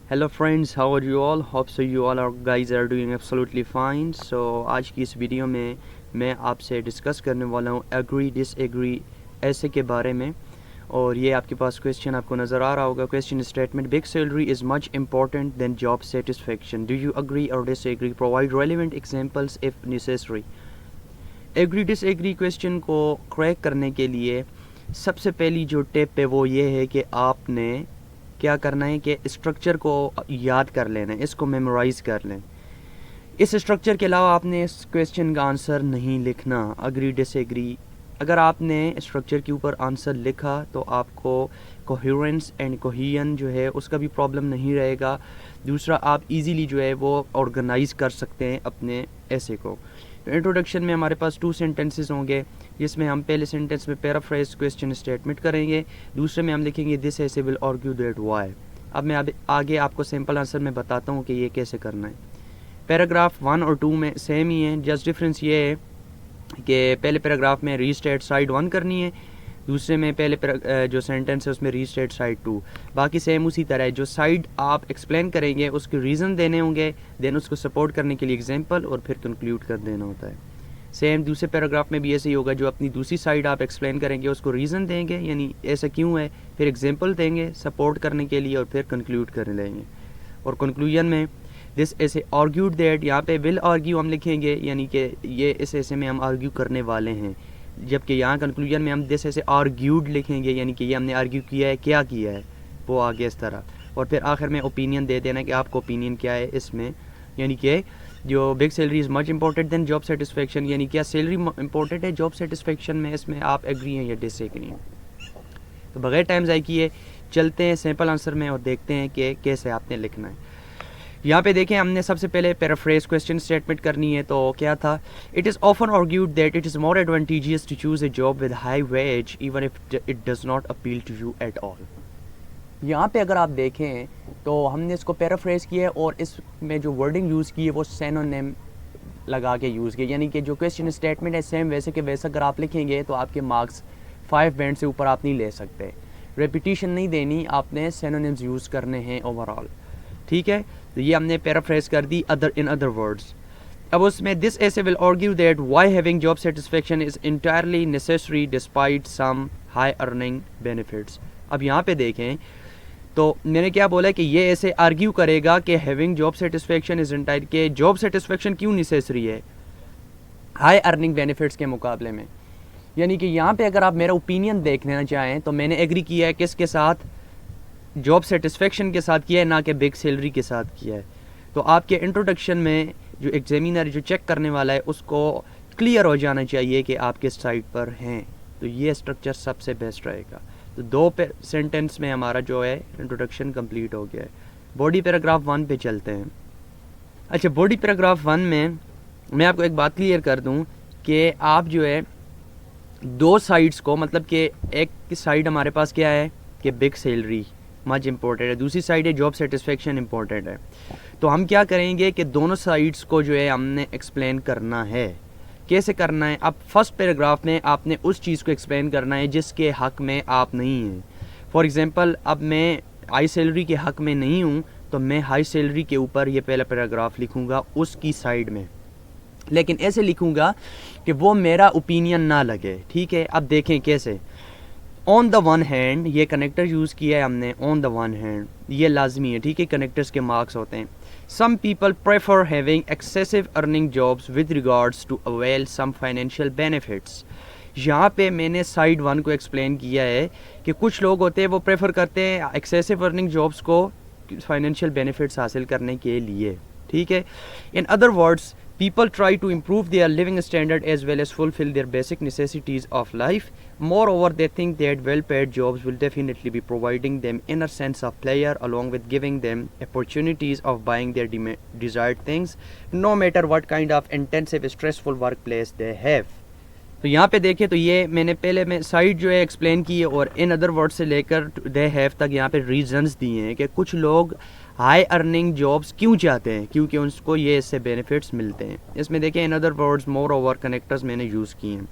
Hello friends, how are you all? Hope so you all are guys are doing absolutely fine. So آج کی اس video میں آپ سے discuss کرنے والا ہوں ایگری ڈس ایگری ایسے کے بارے میں. اور یہ آپ کے پاس کویسچن آپ کو نظر آ رہا ہوگا. Question statement: big salary is much important than job satisfaction. Do you agree or disagree? Provide relevant examples if necessary. Agree disagree question کو کریک کرنے کے لیے سب سے پہلی جو ٹپ ہے وہ یہ ہے کہ آپ نے کیا کرنا ہے کہ اسٹرکچر کو یاد کر لینا ہے، اس کو میمورائز کر لیں. اس اسٹرکچر کے علاوہ آپ نے اس کویسچن کا آنسر نہیں لکھنا. اگری ڈس ایگری، اگر آپ نے اسٹرکچر کے اوپر آنسر لکھا تو آپ کو کوہیرنس اینڈ کوہین جو ہے اس کا بھی پرابلم نہیں رہے گا. دوسرا، آپ ایزیلی جو ہے وہ آرگنائز کر سکتے ہیں اپنے ایسے کو. تو انٹروڈکشن میں ہمارے پاس 2 سینٹنسز ہوں گے، جس میں ہم پہلے سینٹنس میں پیرافریز کویسچن اسٹیٹمنٹ کریں گے، دوسرے میں ہم لکھیں گے دس essay will argue that Y. اب میں آگے آپ کو سمپل آنسر میں بتاتا ہوں کہ یہ کیسے کرنا ہے. پیراگراف 1 اور 2 میں سیم ہی ہیں، جسٹ ڈفرینس یہ ہے کہ پہلے پیراگراف میں ری اسٹیٹ سائڈ 1 کرنی ہے، دوسرے میں پہلے جو سینٹنس ہے اس میں ری اسٹیٹ سائڈ 2. باقی سیم اسی طرح ہے. جو سائڈ آپ ایکسپلین کریں گے اس کے ریزن دینے ہوں گے، دین اس کو سپورٹ کرنے کے لیے ایگزامپل، اور پھر کنکلوڈ کر دینا ہوتا ہے. سیم دوسرے پیراگراف میں بھی ایسے ہی ہوگا. جو اپنی دوسری سائڈ آپ ایکسپلین کریں گے اس کو ریزن دیں گے، یعنی ایسا کیوں ہے، پھر ایگزامپل دیں گے سپورٹ کرنے کے لیے، اور پھر کنکلوڈ کر لیں گے. اور کنکلوژن میں دس ایسے آرگیوڈ دیٹ، یہاں پہ ول آرگیو ہم لکھیں گے، یعنی کہ یہ اس ایسے میں ہم آرگیو کرنے والے ہیں، جبکہ یہاں کنکلوژن میں ہم دس ایسے آرگیوڈ لکھیں گے، یعنی کہ یہ ہم نے آرگیو کیا ہے، کیا کیا ہے وہ آگے اس طرح. اور پھر آخر میں اوپینین دے دینا کہ آپ کو اوپینین کیا ہے اس میں، یعنی کہ جو big salary is much important than job satisfaction, یعنی کیا سیلری امپورٹنٹ ہے جاب سیٹسفیکشن میں، اس میں آپ ایگری ہیں یا ڈس ایگری ہیں. تو بغیر ٹائم ضائع کیے چلتے ہیں سمپل آنسر میں اور دیکھتے ہیں کہ کیسے آپ نے لکھنا ہے. یہاں پہ دیکھیں ہم نے سب سے پہلے پیرافریز کویسچن اسٹیٹمنٹ کرنی ہے. تو کیا تھا؟ It is often argued that it is more advantageous to choose a job with high wage even if it does not appeal to you at all. یہاں پہ اگر آپ دیکھیں تو ہم نے اس کو پیرافریز کیا ہے، اور اس میں جو ورڈنگ یوز کی ہے وہ سینونیم لگا کے یوز کیا، یعنی کہ جو کویسچن اسٹیٹمنٹ ہے سیم ویسے کہ ویسا اگر آپ لکھیں گے تو آپ کے مارکس 5 بینڈ سے اوپر آپ نہیں لے سکتے. ریپیٹیشن نہیں دینی، آپ نے سینونیمز یوز کرنے ہیں اوور آل. ٹھیک ہے، تو یہ ہم نے پیرافریز کر دی ان ادر ورڈز. اب اس میں this essay will argue that why having job satisfaction is entirely necessary despite some high earning benefits. اب یہاں پہ دیکھیں تو میں نے کیا بولا کہ یہ ایسے آرگیو کرے گا کہ ہیونگ جاب سیٹسفیکشن از انٹائر، کہ جاب سیٹسفیکشن کیوں نیسیسری ہے ہائی ارننگ بینیفٹس کے مقابلے میں. یعنی کہ یہاں پہ اگر آپ میرا اوپینین دیکھنا چاہیں تو میں نے ایگری کیا ہے کس کے ساتھ؟ جاب سیٹسفیکشن کے ساتھ کیا ہے، نہ کہ بگ سیلری کے ساتھ کیا ہے. تو آپ کے انٹروڈکشن میں جو ایگزامینر جو چیک کرنے والا ہے اس کو کلیئر ہو جانا چاہیے کہ آپ کس سائٹ پر ہیں. تو یہ اسٹرکچر سب سے بیسٹ رہے گا. تو 2 سینٹنس میں ہمارا جو ہے انٹروڈکشن کمپلیٹ ہو گیا ہے. باڈی پیراگراف 1 پہ چلتے ہیں. اچھا، باڈی پیراگراف 1 میں آپ کو ایک بات کلیئر کر دوں کہ آپ جو ہے 2 سائڈس کو، مطلب کہ ایک سائڈ ہمارے پاس کیا ہے کہ بگ سیلری مچ امپورٹنٹ ہے، دوسری سائڈ ہے جاب سیٹسفیکشن امپورٹنٹ ہے. تو ہم کیا کریں گے کہ دونوں سائڈس کو جو ہے ہم نے ایکسپلین کرنا ہے. کیسے کرنا ہے؟ اب فرسٹ پیراگراف میں آپ نے اس چیز کو ایکسپلین کرنا ہے جس کے حق میں آپ نہیں ہیں. فار ایگزامپل، اب میں ہائی سیلری کے حق میں نہیں ہوں تو میں ہائی سیلری کے اوپر یہ پہلا پیراگراف لکھوں گا اس کی سائڈ میں، لیکن ایسے لکھوں گا کہ وہ میرا اوپینین نہ لگے. ٹھیک ہے، اب دیکھیں کیسے. آن دا ون ہینڈ، یہ کنیکٹر یوز کیا ہے ہم نے. آن دا ون ہینڈ یہ لازمی ہے، ٹھیک ہے، کنیکٹرز کے مارکس ہوتے ہیں. Some people prefer having excessive earning jobs with regards to avail some financial benefits. یہاں پہ میں نے سائڈ 1 کو ایکسپلین کیا ہے کہ کچھ لوگ ہوتے ہیں وہ پریفر کرتے ہیں ایکسیسو ارننگ جابس کو فائنینشیل بینیفٹس حاصل کرنے کے لیے. ٹھیک ہے. In other words, people try to improve their living standard as well as fulfill their basic necessities of life. Moreover, they think that well-paid jobs will definitely be providing them inner sense of pleasure along with giving them opportunities of buying their desired things, no matter what kind of intensive, stressful workplace they have. تو یہاں پہ دیکھیں تو یہ میں نے پہلے میں سائڈ جو ہے ایکسپلین کی ہے، اور ان ادر ورڈ سے لے کر دے ہیو تک یہاں پہ ریزنز دیے ہیں کہ کچھ لوگ ہائی ارننگ جابس کیوں چاہتے ہیں، کیونکہ ان کو یہ اس سے بینیفٹس ملتے ہیں. اس میں دیکھیں in other words more over connectors میں نے یوز کیے ہیں.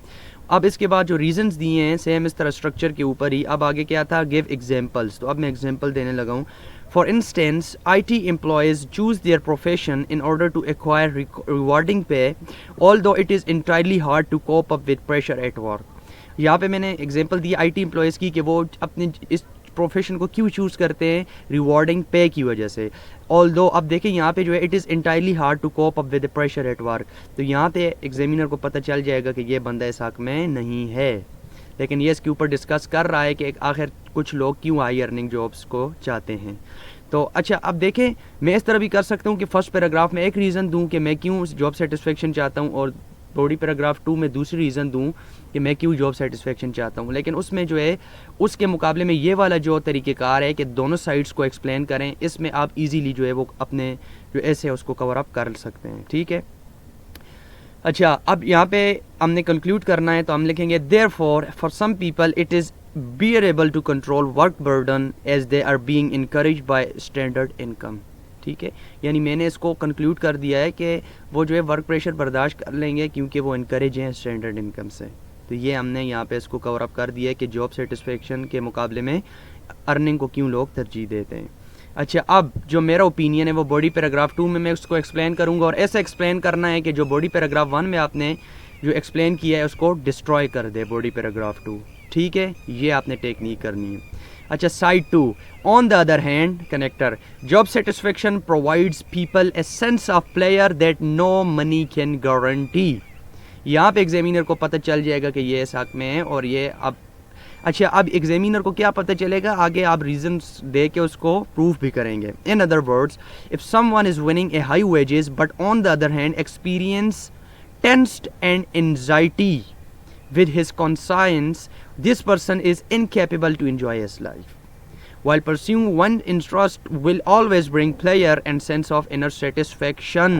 اب اس کے بعد جو ریزنز دیے ہیں سیم اس طرح اسٹرکچر کے اوپر ہی. اب آگے کیا تھا؟ Give examples. تو اب میں ایگزامپل دینے لگا ہوں. For instance, IT employees choose their profession in order to acquire rewarding pay, although it is entirely hard to cope up with pressure at work. یہاں پہ میں نے ایگزامپل دی IT امپلائیز کی کہ وہ اپنے اس پروفیشن کو کیوں چوز کرتے ہیں، ریوارڈنگ پے کی وجہ سے. although اب دیکھیں یہاں پہ جو ہے it is entirely hard to cope up with pressure at work, تو یہاں پہ ایگزامینر کو پتہ چل جائے گا کہ یہ بندہ اس حق میں نہیں ہے، لیکن یہ اس کے اوپر ڈسکس کر رہا ہے کہ آخر کچھ لوگ کیوں ہائی ارننگ جابس کو چاہتے ہیں. تو اچھا اب دیکھیں میں اس طرح بھی کر سکتا ہوں کہ فرسٹ پیراگراف میں ایک ریزن دوں کہ میں کیوں جاب سیٹسفیکشن چاہتا ہوں، اور باڈی پیراگراف 2 میں دوسری ریزن دوں کہ میں کیوں جاب سیٹسفیکشن چاہتا ہوں. لیکن اس میں جو ہے اس کے مقابلے میں یہ والا جو طریقہ کار ہے کہ دونوں سائڈس کو ایکسپلین کریں، اس میں آپ ایزیلی جو ہے وہ اپنے جو ایسے اس کو کور اپ کر سکتے ہیں. ٹھیک ہے. اچھا اب یہاں پہ ہم نے کنکلوڈ کرنا ہے تو ہم لکھیں گے therefore for some people it is bearable to control work burden as they are being encouraged by standard income. ٹھیک ہے، یعنی میں نے اس کو کنکلوڈ کر دیا ہے کہ وہ جو ہے ورک پریشر برداشت کر لیں گے کیونکہ وہ انکریج ہیں اسٹینڈرڈ انکم سے. تو یہ ہم نے یہاں پہ اس کو کور اپ کر دیا ہے کہ جاب سیٹسفیکشن کے مقابلے میں ارننگ کو کیوں لوگ ترجیح دیتے ہیں. اچھا اب جو میرا اوپینین ہے وہ باڈی پیراگراف 2 میں اس کو ایکسپلین کروں گا، اور ایسا ایکسپلین کرنا ہے کہ جو باڈی پیراگراف 1 میں آپ نے جو ایکسپلین کیا ہے اس کو ڈسٹروائے کر دے باڈی پیراگراف 2. ٹھیک ہے، یہ آپ نے ٹیکنیک کرنی ہے. اچھا side 2 on the other hand connector job satisfaction provides people a sense of player that no money can guarantee. یہاں پہ ایگزامینر کو پتہ چل جائے گا کہ یہ اس حق میں ہے، اور یہ اب اچھا اب ایگزامینر کو کیا پتہ چلے گا، آگے آپ ریزنس دے کے اس کو پروف بھی کریں گے. In other words if some one is winning a high wages but on the other hand experience ٹینسڈ and anxiety with his conscience, this person is incapable to enjoy his life. While pursuing one interest will always bring pleasure and sense of inner satisfaction.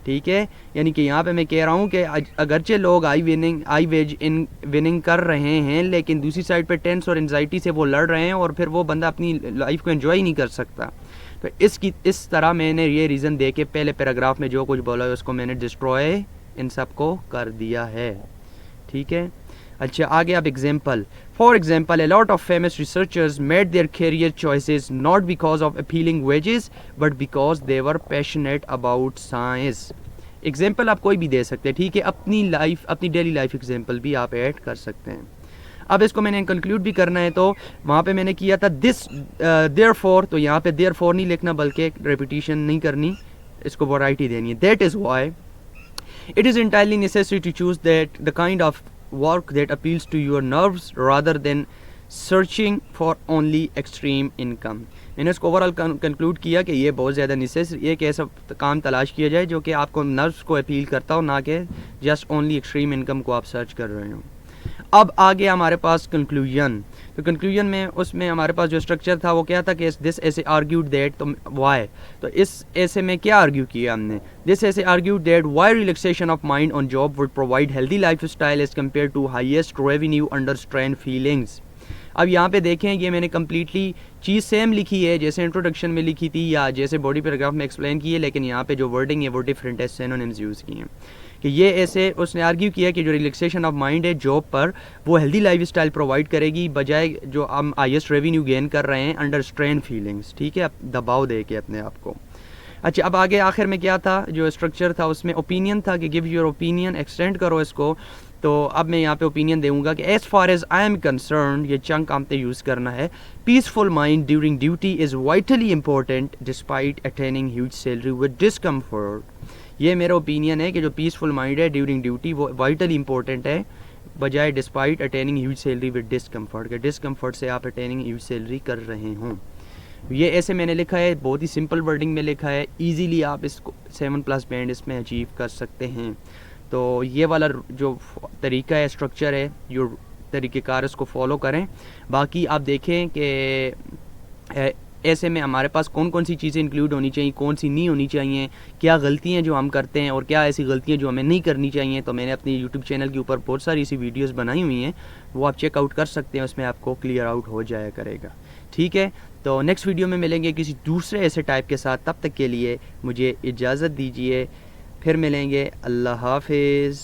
ٹھیک ہے، یعنی کہ یہاں پہ میں کہہ رہا ہوں کہ اگرچہ لوگ آئی ویج ان وننگ کر رہے ہیں، لیکن دوسری سائڈ پہ ٹینس اور انزائٹی سے وہ لڑ رہے ہیں، اور پھر وہ بندہ اپنی لائف کو انجوائے نہیں کر سکتا. تو اس طرح میں نے یہ ریزن دے کے پہلے پیراگراف میں جو کچھ بولا ہے اس کو میں نے ڈسٹروائے ان سب کو کر دیا ہے. ٹھیک ہے. اچھا آگے اب example. For example a lot of famous researchers made their career choices not because of appealing wages but because they were passionate about science. Example آپ کوئی بھی دے سکتے ہیں. ٹھیک ہے، اپنی لائف اپنی ڈیلی لائف ایگزامپل بھی آپ ایڈ کر سکتے ہیں. اب اس کو میں نے کنکلوڈ بھی کرنا ہے، تو وہاں پہ میں نے کیا تھا دس دیئر فور، تو یہاں پہ دیئر فور نہیں لکھنا بلکہ ریپیٹیشن نہیں کرنی، اس کو ورائٹی دینی ہے. That is why it is entirely necessary to choose the kind of work that appeals to your nerves rather than searching for only extreme income. میں نے اس کو اوورآل کنکلوڈ کیا کہ یہ بہت زیادہ نیسیسری ہے کہ ایسا کام تلاش کیا جائے جو کہ آپ کو نروس کو اپیل کرتا ہو، نہ کہ جسٹ اونلی ایکسٹریم انکم کو آپ سرچ کر رہے ہوں. اب آگے ہمارے پاس کنکلوژن. تو کنکلوژن میں اس میں ہمارے پاس جو اسٹرکچر تھا وہ کیا تھا کہ دس ایسے آرگیوڈ دیٹ، تو وائی، تو اس ایسے میں کیا آرگیو کیا ہم نے، دس ایسے argued that why relaxation of mind on job would provide healthy life style as compare to highest revenue under strain feelings. اب یہاں پہ دیکھیں یہ میں نے کمپلیٹلی چیز سیم لکھی ہے جیسے انٹروڈکشن میں لکھی تھی یا جیسے باڈی پیراگراف میں ایکسپلین کی ہے، لیکن یہاں پہ جو ورڈنگ ہے وہ ڈفرینٹ ہے، سینونیمز یوز کی ہیں. کہ یہ ایسے اس نے آرگیو کیا کہ جو ریلیکسیشن آف مائنڈ ہے جاب پر وہ ہیلدی لائف اسٹائل پرووائڈ کرے گی بجائے جو ہم ہائیسٹ ریونیو گین کر رہے ہیں انڈر اسٹرین فیلنگس. ٹھیک ہے، دباؤ دے کے اپنے آپ کو. اچھا اب آگے آخر میں کیا تھا جو اسٹرکچر تھا اس میں اوپینین تھا کہ گیو یور اوپینین، ایکسٹینڈ کرو اس کو. تو اب میں یہاں پہ اوپینین دوں گا کہ as far as I am concerned, یہ چنک آپ نے یوز کرنا ہے، peaceful mind during duty is vitally important despite attaining huge salary with discomfort. یہ میرا اوپینین ہے کہ جو پیسفل مائنڈ ہے ڈیورنگ ڈیوٹی وہ وائٹلی امپورٹنٹ ہے بجائے despite attaining huge salary with discomfort, کہ ڈسکمفرٹ سے آپ اٹیننگ ہیوج سیلری کر رہے ہوں. یہ ایسے میں نے لکھا ہے، بہت ہی سمپل ورڈنگ میں لکھا ہے، ایزیلی آپ اس کو 7+ بینڈ اس میں اچیو کر سکتے ہیں. تو یہ والا جو طریقہ ہے، اسٹرکچر ہے، جو طریقہ کار اس کو فالو کریں. باقی آپ دیکھیں کہ ایسے میں ہمارے پاس کون کون سی چیزیں انکلوڈ ہونی چاہیے، کون سی نہیں ہونی چاہیے، کیا غلطیاں جو ہم کرتے ہیں اور کیا ایسی غلطیاں جو ہمیں نہیں کرنی چاہیے. تو میں نے اپنی یوٹیوب چینل کے اوپر بہت ساری ایسی ویڈیوز بنائی ہوئی ہیں، وہ آپ چیک آؤٹ کر سکتے ہیں، اس میں آپ کو کلیئر آؤٹ ہو جایا کرے گا. ٹھیک ہے، تو نیکسٹ ویڈیو میں ملیں گے کسی دوسرے ایسے ٹائپ کے ساتھ. تب تک کے لیے مجھے اجازت دیجیے، پھر ملیں گے. اللہ حافظ.